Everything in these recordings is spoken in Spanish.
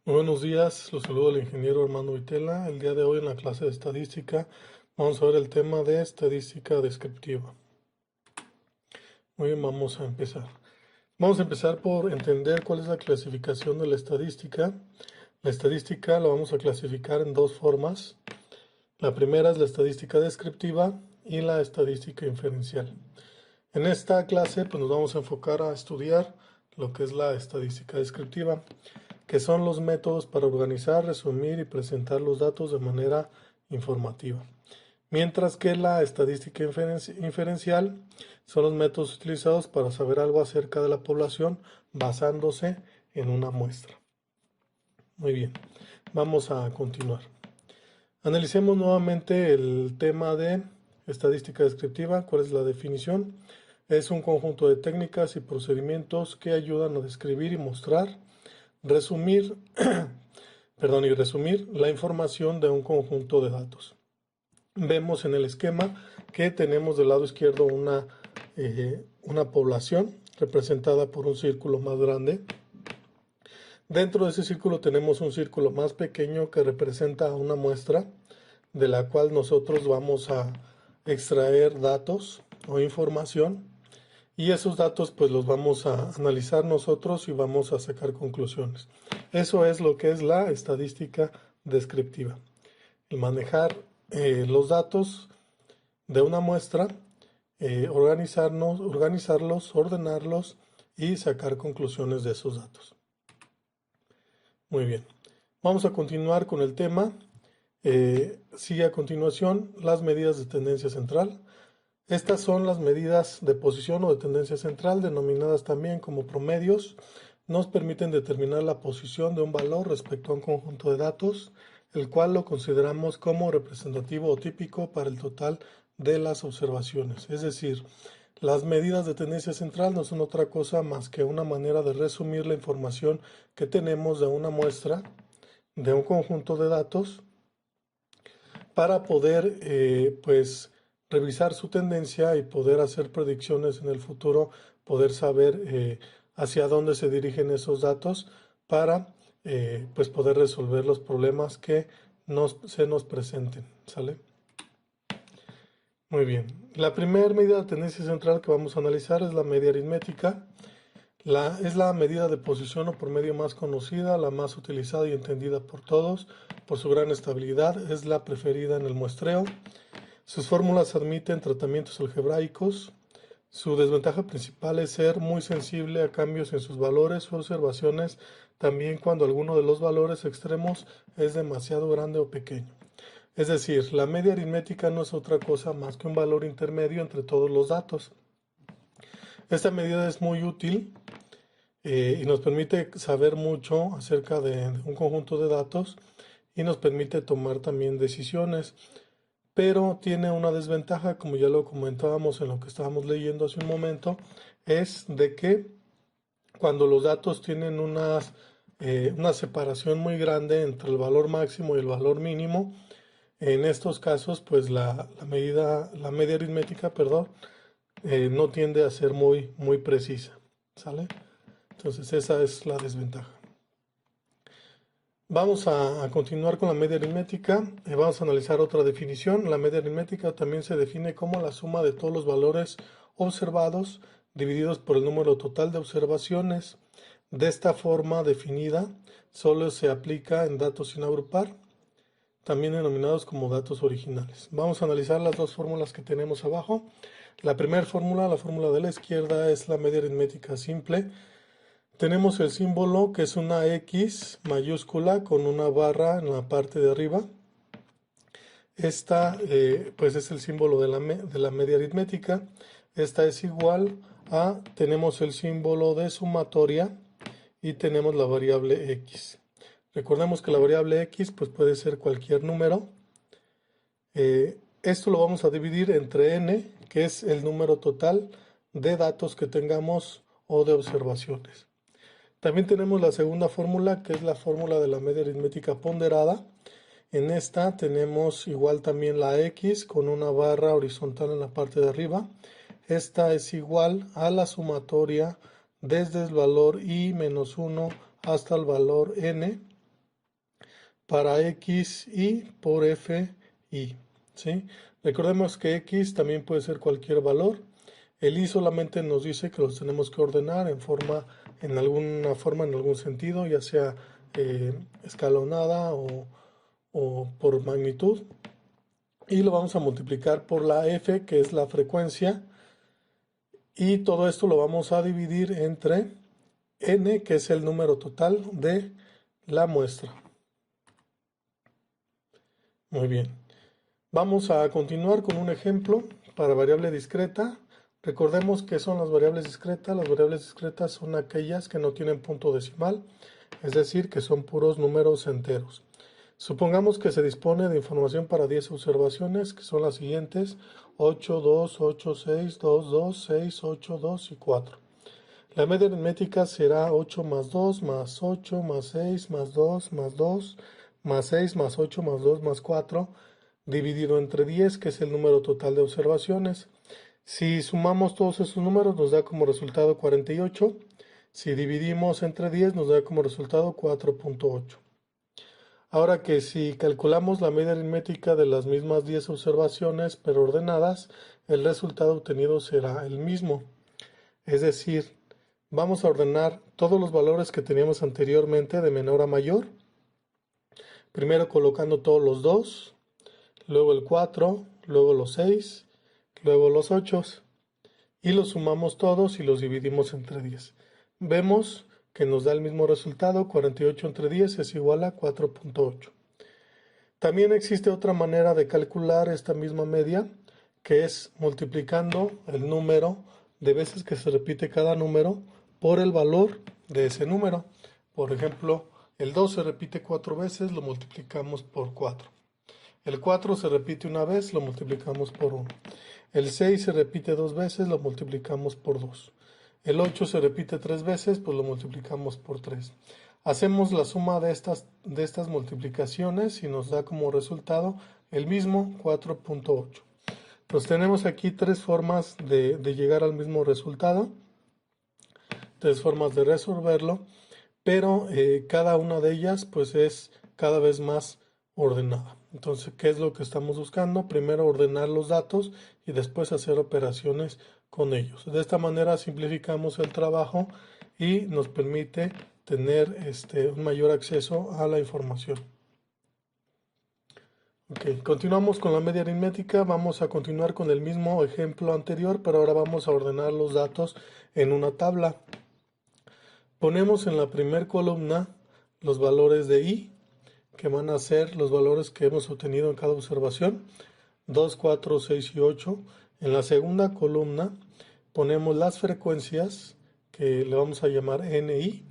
Muy buenos días, los saludo el ingeniero Armando Vitela. El día de hoy en la clase de estadística vamos a ver el tema de estadística descriptiva. Muy bien, vamos a empezar. Vamos a empezar por entender cuál es la clasificación de la estadística. La estadística la vamos a clasificar en dos formas. La primera es la estadística descriptiva y la estadística inferencial. En esta clase pues nos vamos a enfocar a estudiar lo que es la estadística descriptiva, que son los métodos para organizar, resumir y presentar los datos de manera informativa. Mientras que la estadística inferencial son los métodos utilizados para saber algo acerca de la población basándose en una muestra. Muy bien, vamos a continuar. Analicemos nuevamente el tema de estadística descriptiva. ¿Cuál es la definición? Es un conjunto de técnicas y procedimientos que ayudan a describir y mostrar, resumir la información de un conjunto de datos. Vemos en el esquema que tenemos del lado izquierdo una población representada por un círculo más grande. Dentro de ese círculo tenemos un círculo más pequeño que representa una muestra de la cual nosotros vamos a extraer datos o información, y esos datos pues los vamos a analizar nosotros y vamos a sacar conclusiones. Eso es lo que es la estadística descriptiva. El manejar los datos de una muestra, organizarlos, ordenarlos y sacar conclusiones de esos datos. Muy bien. Vamos a continuar con el tema. Sigue a continuación las medidas de tendencia central. Estas son las medidas de posición o de tendencia central, denominadas también como promedios. Nos permiten determinar la posición de un valor respecto a un conjunto de datos, el cual lo consideramos como representativo o típico para el total de las observaciones. Es decir, las medidas de tendencia central no son otra cosa más que una manera de resumir la información que tenemos de una muestra, de un conjunto de datos, para poder revisar su tendencia y poder hacer predicciones en el futuro, poder saber hacia dónde se dirigen esos datos para poder resolver los problemas que se nos presenten. ¿Sale? Muy bien. La primera medida de tendencia central que vamos a analizar es la media aritmética. Es la medida de posición o promedio más conocida, la más utilizada y entendida por todos. Por su gran estabilidad, es la preferida en el muestreo. Sus fórmulas admiten tratamientos algebraicos. Su desventaja principal es ser muy sensible a cambios en sus valores o observaciones, también cuando alguno de los valores extremos es demasiado grande o pequeño. Es decir, la media aritmética no es otra cosa más que un valor intermedio entre todos los datos. Esta medida es muy útil y nos permite saber mucho acerca de un conjunto de datos y nos permite tomar también decisiones, pero tiene una desventaja, como ya lo comentábamos en lo que estábamos leyendo hace un momento, es de que cuando los datos tienen una separación muy grande entre el valor máximo y el valor mínimo, en estos casos pues la media aritmética, no tiende a ser muy precisa, ¿sale? Entonces esa es la desventaja. Vamos a continuar con la media aritmética. Vamos a analizar otra definición. La media aritmética también se define como la suma de todos los valores observados divididos por el número total de observaciones. De esta forma definida, solo se aplica en datos sin agrupar, también denominados como datos originales. Vamos a analizar las dos fórmulas que tenemos abajo. La primera fórmula, la fórmula de la izquierda, es la media aritmética simple. Tenemos el símbolo que es una X mayúscula con una barra en la parte de arriba. Esta pues es el símbolo de la media aritmética. Esta es igual a, tenemos el símbolo de sumatoria y tenemos la variable X. Recordemos que la variable X pues puede ser cualquier número. Esto lo vamos a dividir entre n, que es el número total de datos que tengamos o de observaciones. También tenemos la segunda fórmula, que es la fórmula de la media aritmética ponderada. En esta tenemos igual también la X con una barra horizontal en la parte de arriba. Esta es igual a la sumatoria desde el valor i menos 1 hasta el valor n. para x y por f y, ¿sí? Recordemos que x también puede ser cualquier valor. El y solamente nos dice que los tenemos que ordenar en alguna forma, en algún sentido, ya sea escalonada o por magnitud. Y lo vamos a multiplicar por la f, que es la frecuencia. Y todo esto lo vamos a dividir entre n, que es el número total de la muestra. Muy bien. Vamos a continuar con un ejemplo para variable discreta. Recordemos que son las variables discretas. Las variables discretas son aquellas que no tienen punto decimal, es decir, que son puros números enteros. Supongamos que se dispone de información para 10 observaciones, que son las siguientes: 8, 2, 8, 6, 2, 2, 6, 8, 2 y 4. La media aritmética será 8 más 2 más 8 más 6 más 2 más 2 más 6 más 8 más 2 más 4, dividido entre 10, que es el número total de observaciones. Si sumamos todos esos números nos da como resultado 48. Si dividimos entre 10 nos da como resultado 4.8. Ahora que si calculamos la media aritmética de las mismas 10 observaciones pero ordenadas, el resultado obtenido será el mismo. Es decir, vamos a ordenar todos los valores que teníamos anteriormente de menor a mayor. Primero colocando todos los 2, luego el 4, luego los 6, luego los 8, y los sumamos todos y los dividimos entre 10. Vemos que nos da el mismo resultado: 48 entre 10 es igual a 4.8. También existe otra manera de calcular esta misma media, que es multiplicando el número de veces que se repite cada número por el valor de ese número. Por ejemplo, el 2 se repite 4 veces, lo multiplicamos por 4. El 4 se repite una vez, lo multiplicamos por 1. El 6 se repite 2 veces, lo multiplicamos por 2. El 8 se repite 3 veces, pues lo multiplicamos por 3. Hacemos la suma de estas multiplicaciones y nos da como resultado el mismo 4.8. Entonces tenemos aquí tres formas de llegar al mismo resultado, tres formas de resolverlo, pero cada una de ellas pues es cada vez más ordenada. Entonces, ¿qué es lo que estamos buscando? Primero ordenar los datos y después hacer operaciones con ellos. De esta manera simplificamos el trabajo y nos permite tener un mayor acceso a la información. Ok, continuamos con la media aritmética. Vamos a continuar con el mismo ejemplo anterior, pero ahora vamos a ordenar los datos en una tabla. Ponemos en la primera columna los valores de i, que van a ser los valores que hemos obtenido en cada observación: 2, 4, 6 y 8. En la segunda columna ponemos las frecuencias, que le vamos a llamar NI,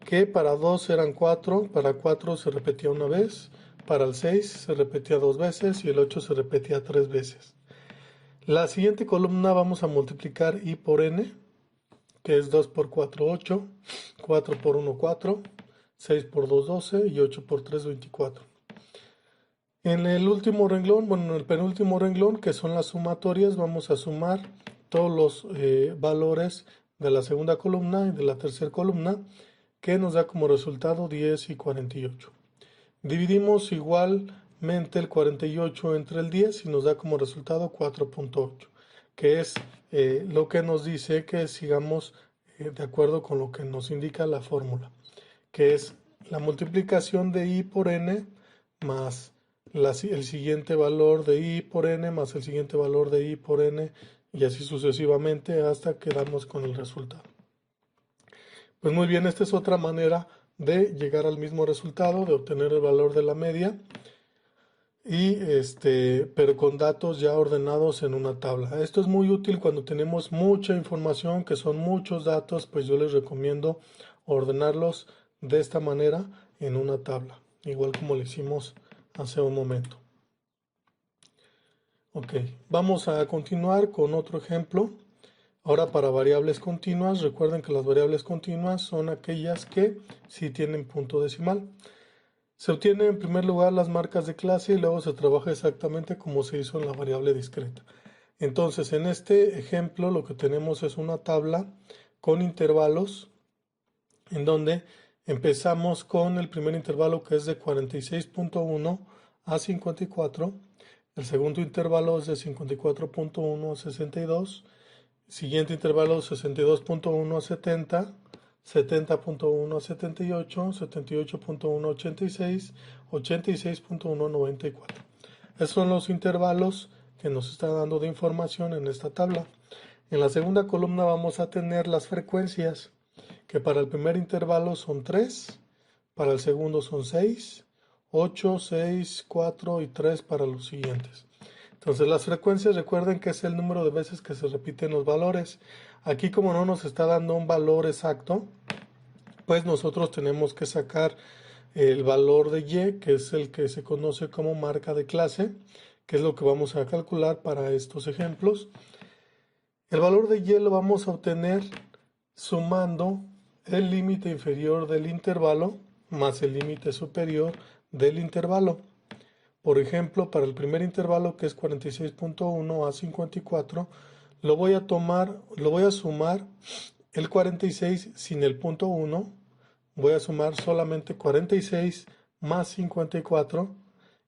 que para 2 eran 4, para 4 se repetía una vez, para el 6 se repetía 2 veces y el 8 se repetía 3 veces. La siguiente columna vamos a multiplicar i por n, que es 2 por 4, 8, 4 por 1, 4, 6 por 2, 12 y 8 por 3, 24. En el último renglón, bueno, en el penúltimo renglón, que son las sumatorias, vamos a sumar todos los valores de la segunda columna y de la tercera columna, que nos da como resultado 10 y 48. Dividimos igualmente el 48 entre el 10 y nos da como resultado 4.8, que es lo que nos dice que sigamos de acuerdo con lo que nos indica la fórmula, que es la multiplicación de i por n más el siguiente valor de i por n más el siguiente valor de i por n, y así sucesivamente hasta que damos con el resultado. Pues muy bien, esta es otra manera de llegar al mismo resultado, de obtener el valor de la media, y pero con datos ya ordenados en una tabla. Esto es muy útil cuando tenemos mucha información, que son muchos datos, pues yo les recomiendo ordenarlos de esta manera en una tabla, igual como lo hicimos hace un momento. Ok, vamos a continuar con otro ejemplo. Ahora, para variables continuas, recuerden que las variables continuas son aquellas que sí tienen punto decimal. Se obtienen en primer lugar las marcas de clase y luego se trabaja exactamente como se hizo en la variable discreta. Entonces, en este ejemplo lo que tenemos es una tabla con intervalos en donde Empezamos con el primer intervalo, que es de 46.1 a 54. El segundo intervalo es de 54.1 a 62. Siguiente intervalo, 62.1 a 70, 70.1 a 78, 78.1 a 86, 86.1 a 94. Esos son los intervalos que nos está dando de información en esta tabla. En la segunda columna vamos a tener las frecuencias, que para el primer intervalo son 3, para el segundo son 6, 8, 6, 4 y 3 para los siguientes. Entonces las frecuencias, recuerden que es el número de veces que se repiten los valores. Aquí, como no nos está dando un valor exacto, pues nosotros tenemos que sacar el valor de Y, que es el que se conoce como marca de clase, que es lo que vamos a calcular para estos ejemplos. El valor de Y lo vamos a obtener sumando el límite inferior del intervalo más el límite superior del intervalo. Por ejemplo, para el primer intervalo, que es 46.1 a 54, lo voy a sumar el 46 sin el punto 1, voy a sumar solamente 46 más 54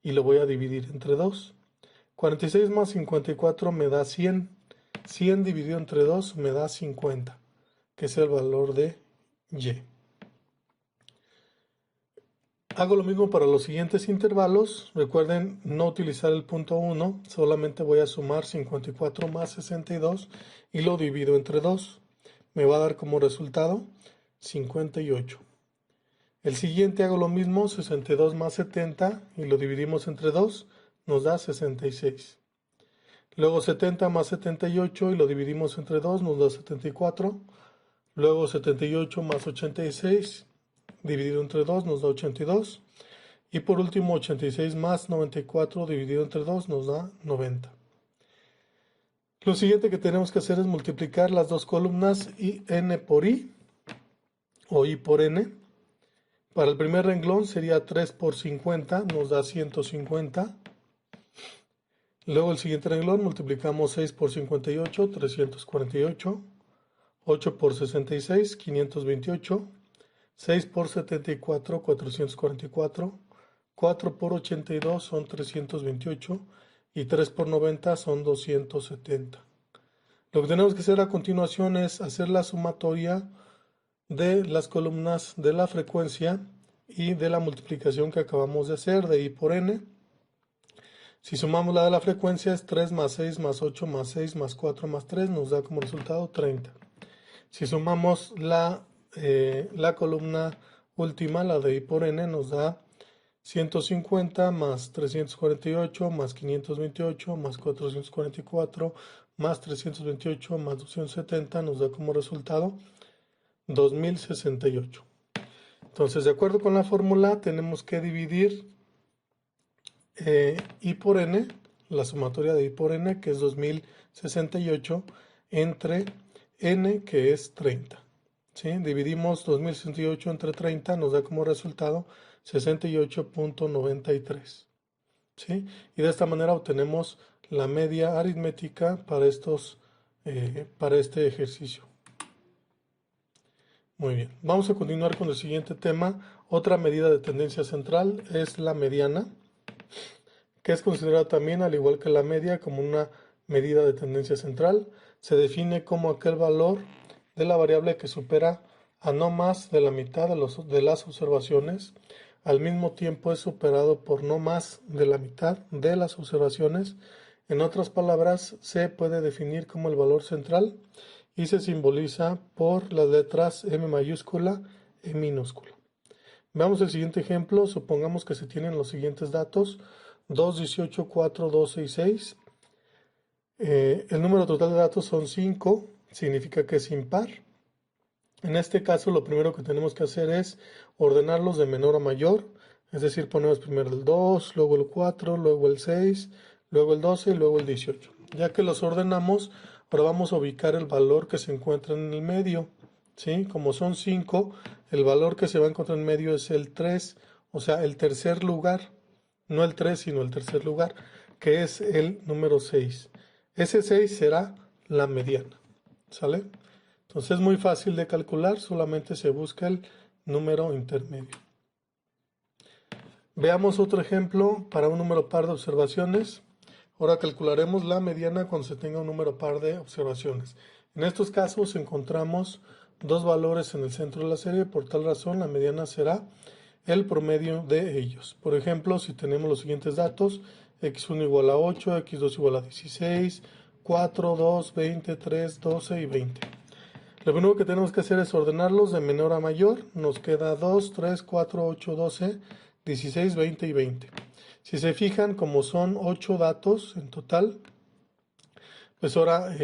y lo voy a dividir entre 2. 46 más 54 me da 100. 100 dividido entre 2 me da 50, que es el valor de Y. Hago lo mismo para los siguientes intervalos. Recuerden no utilizar el punto 1, solamente voy a sumar 54 más 62 y lo divido entre 2. Me va a dar como resultado 58. El siguiente hago lo mismo, 62 más 70 y lo dividimos entre 2, nos da 66. Luego 70 más 78 y lo dividimos entre 2, nos da 74. Luego 78 más 86 dividido entre 2 nos da 82. Y por último 86 más 94 dividido entre 2 nos da 90. Lo siguiente que tenemos que hacer es multiplicar las dos columnas n por i o i por n. Para el primer renglón sería 3 por 50, nos da 150. Luego el siguiente renglón multiplicamos 6 por 58, 348. 8 por 66, 528. 6 por 74, 444. 4 por 82 son 328. Y 3 por 90 son 270. Lo que tenemos que hacer a continuación es hacer la sumatoria de las columnas de la frecuencia y de la multiplicación que acabamos de hacer de i por n. Si sumamos la de la frecuencia es 3 más 6 más 8 más 6 más 4 más 3, nos da como resultado 30. Si sumamos la columna última, la de i por n, nos da 150 más 348 más 528 más 444 más 328 más 270, nos da como resultado 2068. Entonces, de acuerdo con la fórmula, tenemos que dividir i por n, la sumatoria de i por n, que es 2068, entre n, que es 30. ¿Sí? Dividimos 2068 entre 30, nos da como resultado 68.93. ¿Sí? Y de esta manera obtenemos la media aritmética para este ejercicio. Muy bien, vamos a continuar con el siguiente tema. Otra medida de tendencia central es la mediana, que es considerada también, al igual que la media, como una medida de tendencia central. Se define como aquel valor de la variable que supera a no más de la mitad de las observaciones. Al mismo tiempo es superado por no más de la mitad de las observaciones. En otras palabras, se puede definir como el valor central y se simboliza por las letras M mayúscula e minúscula. Veamos el siguiente ejemplo. Supongamos que se tienen los siguientes datos: 2, 18, 4, 12 y 6. El número total de datos son 5, significa que es impar. En este caso, lo primero que tenemos que hacer es ordenarlos de menor a mayor, es decir, ponemos primero el 2, luego el 4, luego el 6, luego el 12 y luego el 18. Ya que los ordenamos, ahora vamos a ubicar el valor que se encuentra en el medio. ¿Sí? Como son 5, el valor que se va a encontrar en medio es el 3, o sea, el tercer lugar, no el 3, sino el tercer lugar, que es el número 6. Ese 6 será la mediana, ¿sale? Entonces es muy fácil de calcular, solamente se busca el número intermedio. Veamos otro ejemplo para un número par de observaciones. Ahora calcularemos la mediana cuando se tenga un número par de observaciones. En estos casos encontramos dos valores en el centro de la serie, por tal razón la mediana será el promedio de ellos. Por ejemplo, si tenemos los siguientes datos: x1 igual a 8, x2 igual a 16, 4, 2, 20, 3, 12 y 20. Lo primero que tenemos que hacer es ordenarlos de menor a mayor. Nos queda 2, 3, 4, 8, 12, 16, 20 y 20. Si se fijan, como son 8 datos en total, pues ahora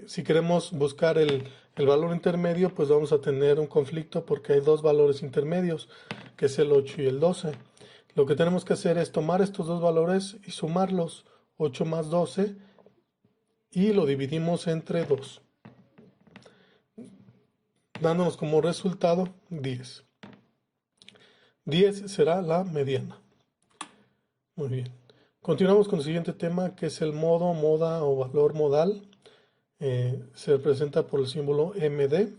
si queremos buscar el valor intermedio, pues vamos a tener un conflicto porque hay dos valores intermedios, que es el 8 y el 12. Lo que tenemos que hacer es tomar estos dos valores y sumarlos, 8 más 12, y lo dividimos entre 2, dándonos como resultado 10. 10 será la mediana. Muy bien. Continuamos con el siguiente tema, que es el modo, moda o valor modal. Se representa por el símbolo MD.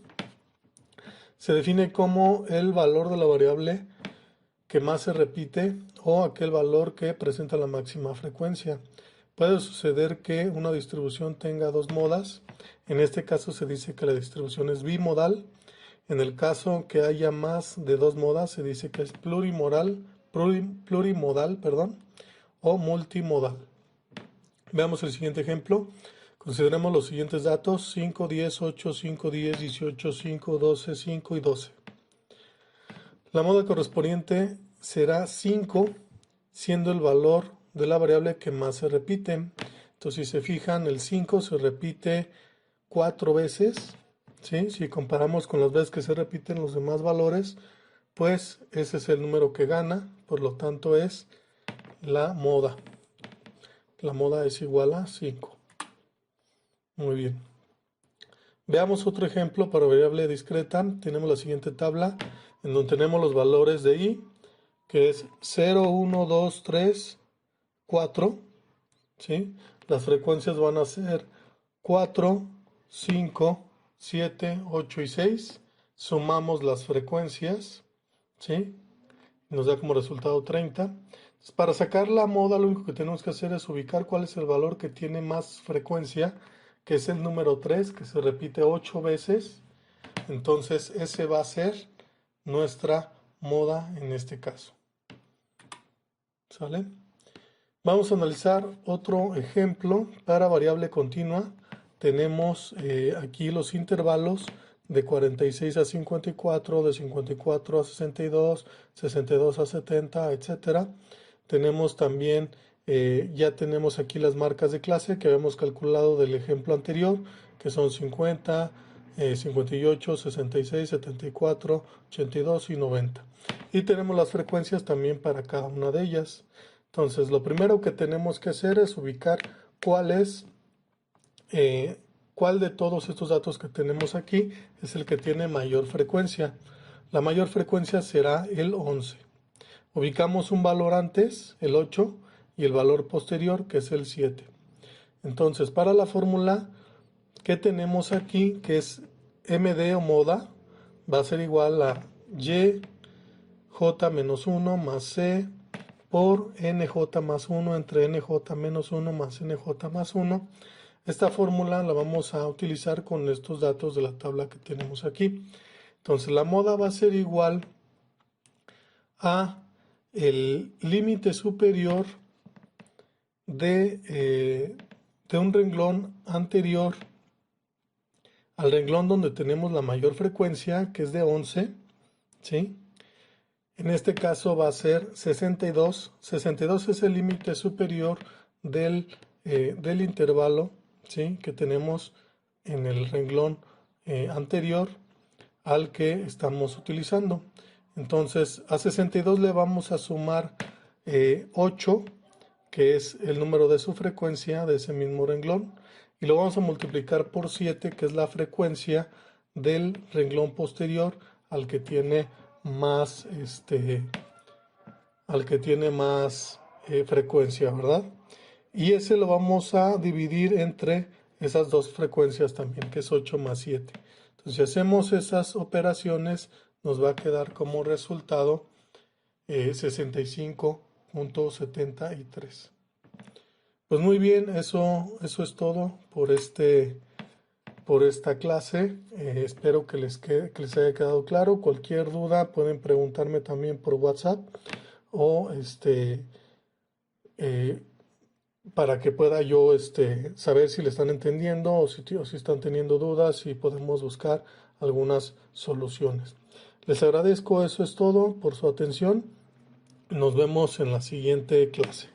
Se define como el valor de la variable que más se repite o aquel valor que presenta la máxima frecuencia. Puede suceder que una distribución tenga dos modas. En este caso se dice que la distribución es bimodal. En el caso que haya más de dos modas, se dice que es plurimodal, o multimodal. Veamos el siguiente ejemplo. Consideremos los siguientes datos: 5, 10, 8, 5, 10, 18, 5, 12, 5 y 12. La moda correspondiente será 5, siendo el valor de la variable que más se repite. Entonces, si se fijan, el 5 se repite 4 veces. ¿Sí? Si comparamos con las veces que se repiten los demás valores, pues ese es el número que gana. Por lo tanto, es la moda. La moda es igual a 5. Muy bien. Veamos otro ejemplo para variable discreta. Tenemos la siguiente tabla en donde tenemos los valores de i, que es 0, 1, 2, 3, 4. ¿Sí? Las frecuencias van a ser 4, 5, 7, 8 y 6. Sumamos las frecuencias, ¿sí? Nos da como resultado 30. Entonces, para sacar la moda, lo único que tenemos que hacer es ubicar cuál es el valor que tiene más frecuencia, que es el número 3, que se repite 8 veces. Entonces, ese va a ser nuestra moda en este caso. ¿Sale? Vamos a analizar otro ejemplo para variable continua. Tenemos aquí los intervalos de 46 a 54, de 54 a 62, 62 a 70, etc. Tenemos también, ya tenemos aquí las marcas de clase que habíamos calculado del ejemplo anterior, que son 50, 58, 66, 74, 82 y 90. Y tenemos las frecuencias también para cada una de ellas. Entonces, lo primero que tenemos que hacer es ubicar cuál de todos estos datos que tenemos aquí es el que tiene mayor frecuencia. La mayor frecuencia será el 11. Ubicamos un valor antes, el 8, y el valor posterior, que es el 7. Entonces, para la fórmula que tenemos aquí, que es MD o moda, va a ser igual a Y J menos 1 más C por NJ más 1 entre NJ menos 1 más NJ más 1. Esta fórmula la vamos a utilizar con estos datos de la tabla que tenemos aquí. Entonces, la moda va a ser igual a el límite superior de un renglón anterior al renglón donde tenemos la mayor frecuencia, que es de 11, ¿sí? En este caso va a ser 62. 62 es el límite superior del intervalo, ¿sí?, que tenemos en el renglón anterior al que estamos utilizando. Entonces, a 62 le vamos a sumar 8, que es el número de su frecuencia de ese mismo renglón, y lo vamos a multiplicar por 7, que es la frecuencia del renglón posterior al que tiene más frecuencia, ¿verdad? Y ese lo vamos a dividir entre esas dos frecuencias también, que es 8 más 7. Entonces, si hacemos esas operaciones, nos va a quedar como resultado 65.73. Pues muy bien, eso es todo por esta clase. Espero que les haya quedado claro. Cualquier duda pueden preguntarme también por WhatsApp o para que pueda yo saber si le están entendiendo o si están teniendo dudas y podemos buscar algunas soluciones. Les agradezco, eso es todo por su atención. Nos vemos en la siguiente clase.